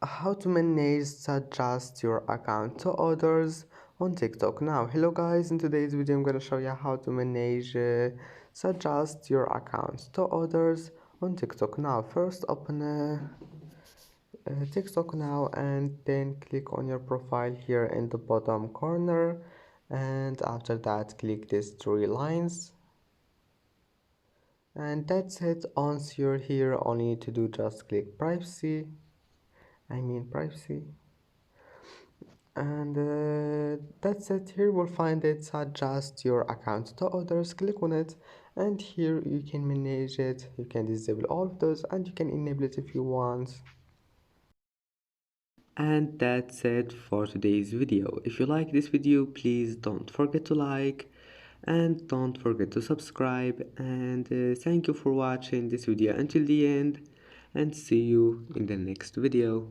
how to manage suggest your account to others on TikTok. Now hello guys, in today's video I'm going to show you how to manage suggest your account to others on TikTok. Now first open TikTok now and then click on your profile here in the bottom corner, and after that click these three lines, and that's it. Once you're here, all you need to do just click privacy, and that's it. Here we'll find it suggest your account to others. Click on it, and here you can manage it. You can disable all of those and you can enable it if you want. And that's it for today's video. If you like this video, please don't forget to like and don't forget to subscribe, and thank you for watching this video until the end, and see you in the next video.